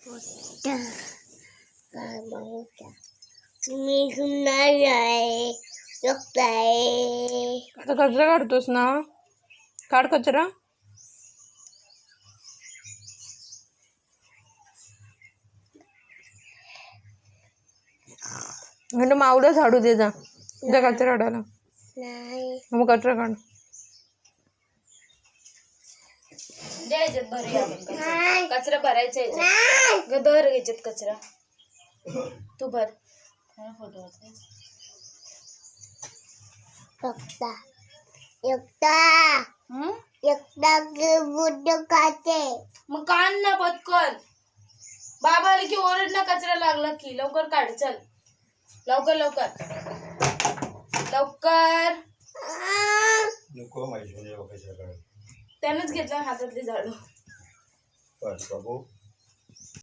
मी सुंदर आहे आता कचरा काढतोस ना, काढ कचरा. म्हणजे मावलं झाडू दे जा कचरा काढायला. नाही मग कचरा काढ. द्यायच्यात भरूया आपण कचरा भरायचा याच्यात भर याच्यात कचरा तू भर फोटो मग काढ ना पटकन. बाबा आले की ओरडला कचरा लागला की लवकर काढ. चल लवकर लवकर लवकर. नको माहिती कचरा काढ. त्यानंच घेतला हातातली झाडू. बस बाबू